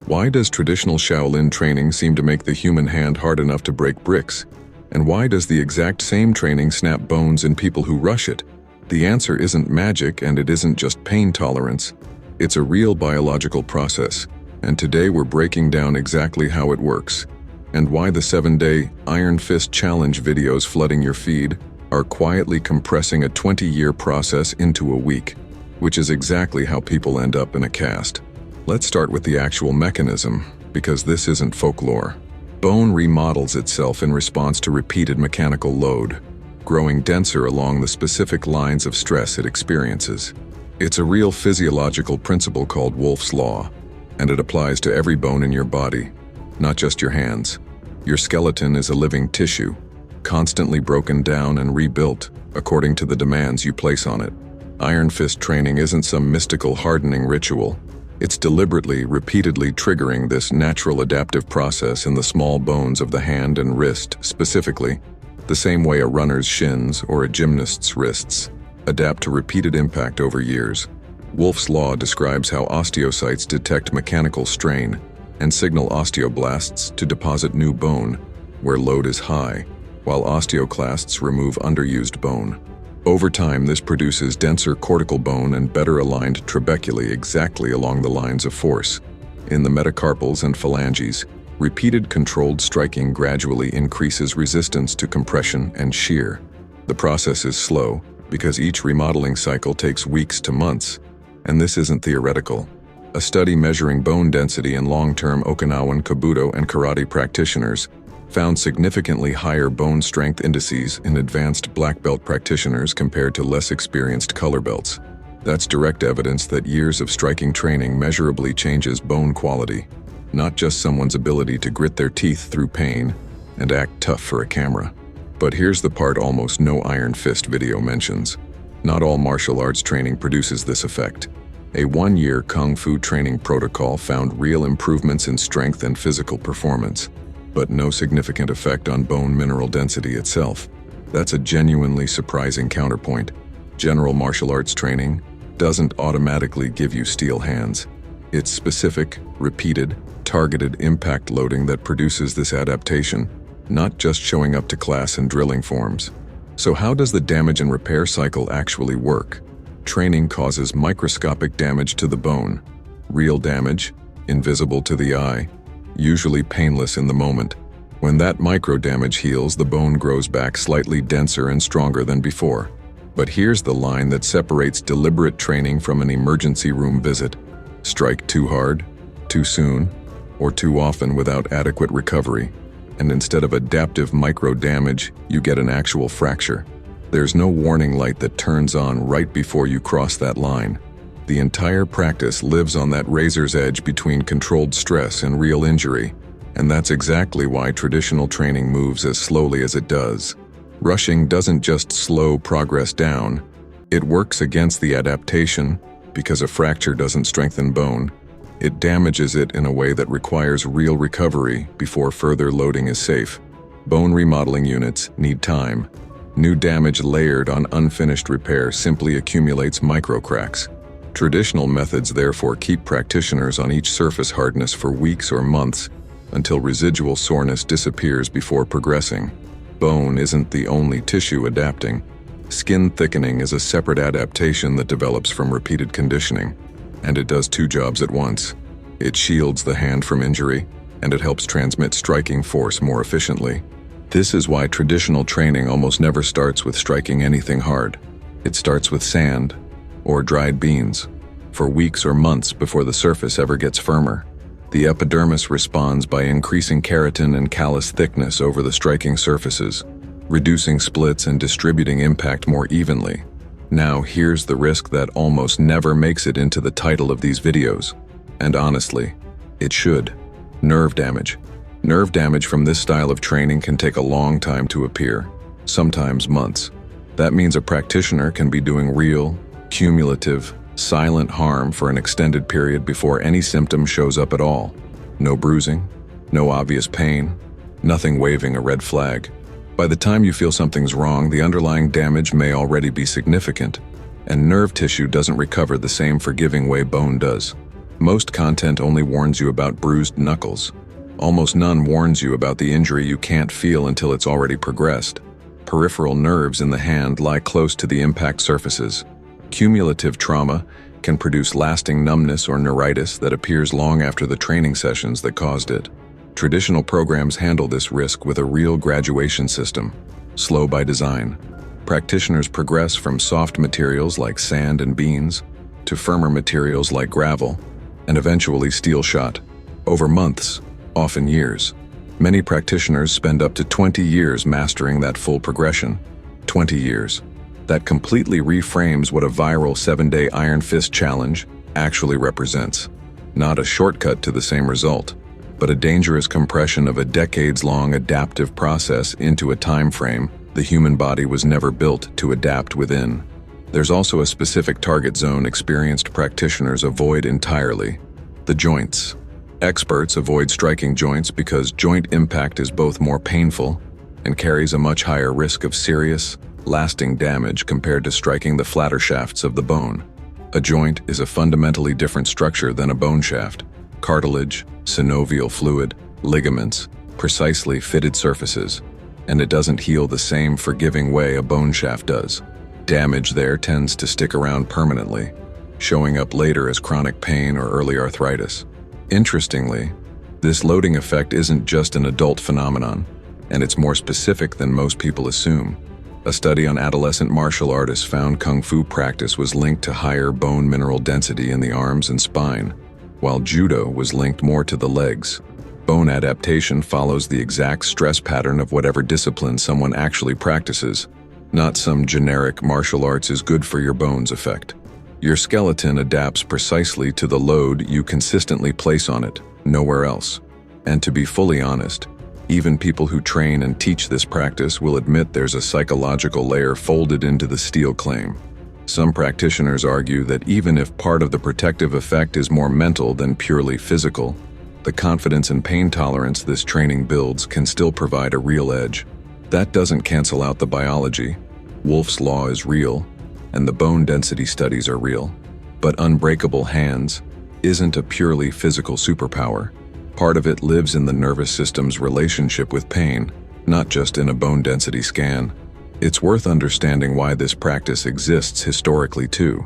Why does traditional Shaolin training seem to make the human hand hard enough to break bricks? And why does the exact same training snap bones in people who rush it? The answer isn't magic, and it isn't just pain tolerance. It's a real biological process, and today we're breaking down exactly how it works, and why the 7-day Iron Fist Challenge videos flooding your feed are quietly compressing a 20-year process into a week, which is exactly how people end up in a cast. Let's start with the actual mechanism, because this isn't folklore. Bone remodels itself in response to repeated mechanical load, growing denser along the specific lines of stress it experiences. It's a real physiological principle called Wolff's Law, and it applies to every bone in your body, not just your hands. Your skeleton is a living tissue, constantly broken down and rebuilt according to the demands you place on it. Iron Fist training isn't some mystical hardening ritual. It's deliberately, repeatedly triggering this natural adaptive process in the small bones of the hand and wrist, specifically, the same way a runner's shins or a gymnast's wrists adapt to repeated impact over years. Wolff's Law describes how osteocytes detect mechanical strain and signal osteoblasts to deposit new bone where load is high, while osteoclasts remove underused bone. Over time, this produces denser cortical bone and better aligned trabeculae exactly along the lines of force. In the metacarpals and phalanges, repeated controlled striking gradually increases resistance to compression and shear. The process is slow because each remodeling cycle takes weeks to months, and this isn't theoretical. A study measuring bone density in long-term Okinawan Kobudo and Karate practitioners found significantly higher bone strength indices in advanced black belt practitioners compared to less experienced color belts. That's direct evidence that years of striking training measurably changes bone quality, not just someone's ability to grit their teeth through pain and act tough for a camera. But here's the part almost no Iron Fist video mentions. Not all martial arts training produces this effect. A 1-year Kung Fu training protocol found real improvements in strength and physical performance, but no significant effect on bone mineral density itself. That's a genuinely surprising counterpoint. General martial arts training doesn't automatically give you steel hands. It's specific, repeated, targeted impact loading that produces this adaptation, not just showing up to class in drilling forms. So how does the damage and repair cycle actually work? Training causes microscopic damage to the bone. Real damage, invisible to the eye, usually painless in the moment. When that micro damage heals, the bone grows back slightly denser and stronger than before. But here's the line that separates deliberate training from an emergency room visit. Strike too hard, too soon, or too often without adequate recovery, and instead of adaptive micro damage, you get an actual fracture. There's no warning light that turns on right before you cross that line. The entire practice lives on that razor's edge between controlled stress and real injury, and that's exactly why traditional training moves as slowly as it does. Rushing doesn't just slow progress down, it works against the adaptation. Because a fracture doesn't strengthen bone, it damages it in a way that requires real recovery before further loading is safe. Bone remodeling units need time. New damage layered on unfinished repair simply accumulates microcracks. Traditional methods therefore keep practitioners on each surface hardness for weeks or months until residual soreness disappears before progressing. Bone isn't the only tissue adapting. Skin thickening is a separate adaptation that develops from repeated conditioning, and it does two jobs at once. It shields the hand from injury, and it helps transmit striking force more efficiently. This is why traditional training almost never starts with striking anything hard. It starts with sand or dried beans, for weeks or months before the surface ever gets firmer. The epidermis responds by increasing keratin and callus thickness over the striking surfaces, reducing splits and distributing impact more evenly. Now here's the risk that almost never makes it into the title of these videos. And honestly, it should. Nerve damage. Nerve damage from this style of training can take a long time to appear, sometimes months. That means a practitioner can be doing real, cumulative, silent harm for an extended period before any symptom shows up at all. No bruising, no obvious pain, nothing waving a red flag. By the time you feel something's wrong, the underlying damage may already be significant, and nerve tissue doesn't recover the same forgiving way bone does. Most content only warns you about bruised knuckles. Almost none warns you about the injury you can't feel until it's already progressed. Peripheral nerves in the hand lie close to the impact surfaces. Cumulative trauma can produce lasting numbness or neuritis that appears long after the training sessions that caused it. Traditional programs handle this risk with a real graduation system, slow by design. Practitioners progress from soft materials like sand and beans to firmer materials like gravel and eventually steel shot, over months, often years. Many practitioners spend up to 20 years mastering that full progression. 20 years. That completely reframes what a viral 7-day Iron Fist challenge actually represents. Not a shortcut to the same result, but a dangerous compression of a decades-long adaptive process into a time frame the human body was never built to adapt within. There's also a specific target zone experienced practitioners avoid entirely: the joints. Experts avoid striking joints because joint impact is both more painful and carries a much higher risk of serious, lasting damage compared to striking the flatter shafts of the bone. A joint is a fundamentally different structure than a bone shaft. Cartilage, synovial fluid, ligaments, precisely fitted surfaces, and it doesn't heal the same forgiving way a bone shaft does. Damage there tends to stick around permanently, showing up later as chronic pain or early arthritis. Interestingly, this loading effect isn't just an adult phenomenon, and it's more specific than most people assume. A study on adolescent martial artists found kung fu practice was linked to higher bone mineral density in the arms and spine, while judo was linked more to the legs. Bone adaptation follows the exact stress pattern of whatever discipline someone actually practices, not some generic martial arts is good for your bones effect. Your skeleton adapts precisely to the load you consistently place on it, nowhere else. And to be fully honest, even people who train and teach this practice will admit there's a psychological layer folded into the steel claim. Some practitioners argue that even if part of the protective effect is more mental than purely physical, the confidence and pain tolerance this training builds can still provide a real edge. That doesn't cancel out the biology. Wolff's law is real, and the bone density studies are real. But unbreakable hands isn't a purely physical superpower. Part of it lives in the nervous system's relationship with pain, not just in a bone density scan. It's worth understanding why this practice exists historically too.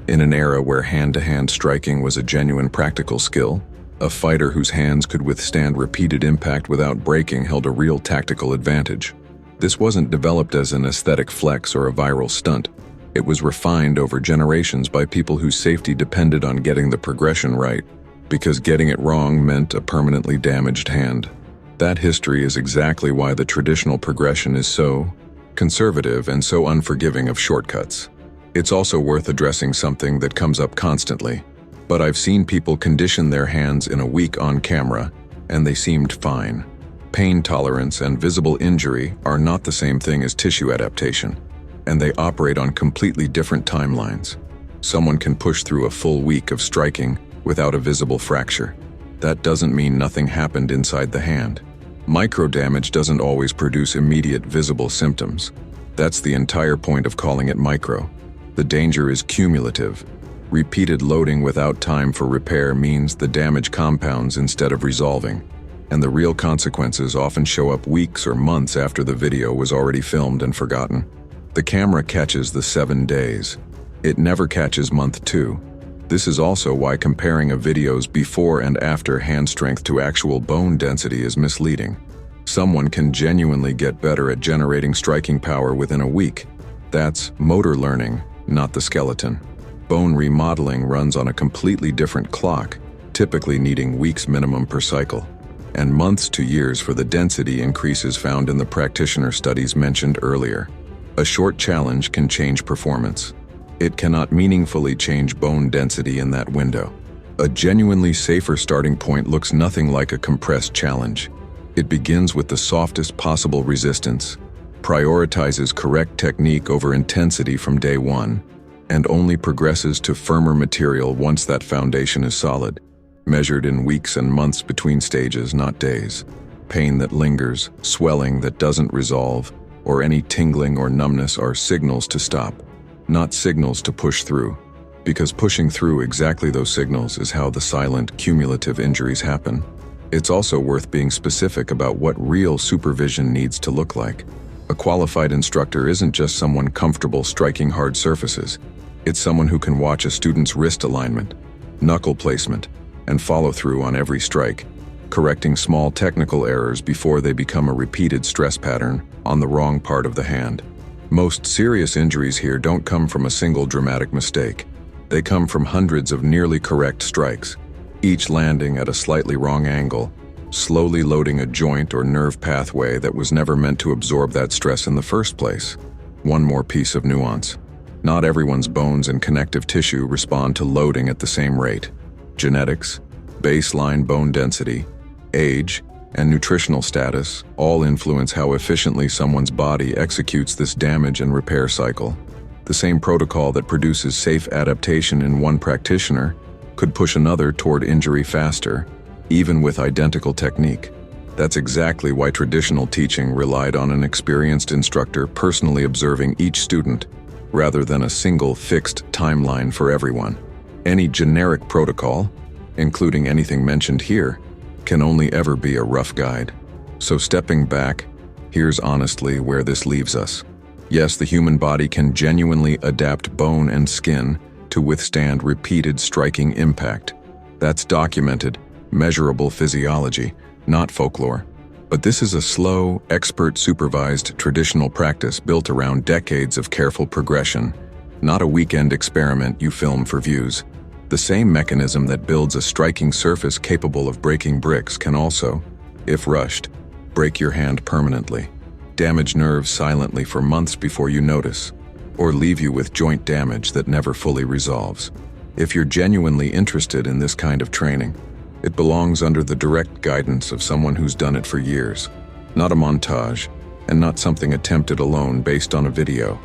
In an era where hand-to-hand striking was a genuine practical skill, a fighter whose hands could withstand repeated impact without breaking held a real tactical advantage. This wasn't developed as an aesthetic flex or a viral stunt. It was refined over generations by people whose safety depended on getting the progression right, because getting it wrong meant a permanently damaged hand. That history is exactly why the traditional progression is so conservative and so unforgiving of shortcuts. It's also worth addressing something that comes up constantly. But I've seen people condition their hands in a week on camera, and they seemed fine. Pain tolerance and visible injury are not the same thing as tissue adaptation, and they operate on completely different timelines. Someone can push through a full week of striking without a visible fracture. That doesn't mean nothing happened inside the hand. Micro damage doesn't always produce immediate visible symptoms. That's the entire point of calling it micro. The danger is cumulative. Repeated loading without time for repair means the damage compounds instead of resolving, and the real consequences often show up weeks or months after the video was already filmed and forgotten. The camera catches the 7 days. It never catches month 2. This is also why comparing a video's before and after hand strength to actual bone density is misleading. Someone can genuinely get better at generating striking power within a week. That's motor learning, not the skeleton. Bone remodeling runs on a completely different clock, typically needing weeks minimum per cycle, and months to years for the density increases found in the practitioner studies mentioned earlier. A short challenge can change performance. It cannot meaningfully change bone density in that window. A genuinely safer starting point looks nothing like a compressed challenge. It begins with the softest possible resistance, prioritizes correct technique over intensity from day one, and only progresses to firmer material once that foundation is solid, measured in weeks and months between stages, not days. Pain that lingers, swelling that doesn't resolve, or any tingling or numbness are signals to stop, not signals to push through. Because pushing through exactly those signals is how the silent, cumulative injuries happen. It's also worth being specific about what real supervision needs to look like. A qualified instructor isn't just someone comfortable striking hard surfaces. It's someone who can watch a student's wrist alignment, knuckle placement, and follow through on every strike, correcting small technical errors before they become a repeated stress pattern on the wrong part of the hand. Most serious injuries here don't come from a single dramatic mistake. They come from hundreds of nearly correct strikes, each landing at a slightly wrong angle, slowly loading a joint or nerve pathway that was never meant to absorb that stress in the first place. One more piece of nuance. Not everyone's bones and connective tissue respond to loading at the same rate. Genetics, baseline bone density, age, and nutritional status all influence how efficiently someone's body executes this damage and repair cycle. The same protocol that produces safe adaptation in one practitioner could push another toward injury faster, even with identical technique. That's exactly why traditional teaching relied on an experienced instructor personally observing each student, rather than a single fixed timeline for everyone. Any generic protocol, including anything mentioned here, can only ever be a rough guide. So stepping back, here's honestly where this leaves us. Yes, the human body can genuinely adapt bone and skin to withstand repeated striking impact. That's documented, measurable physiology, not folklore. But this is a slow, expert-supervised traditional practice built around decades of careful progression, not a weekend experiment you film for views. The same mechanism that builds a striking surface capable of breaking bricks can also, if rushed, break your hand permanently, damage nerves silently for months before you notice, or leave you with joint damage that never fully resolves. If you're genuinely interested in this kind of training, it belongs under the direct guidance of someone who's done it for years, not a montage, and not something attempted alone based on a video.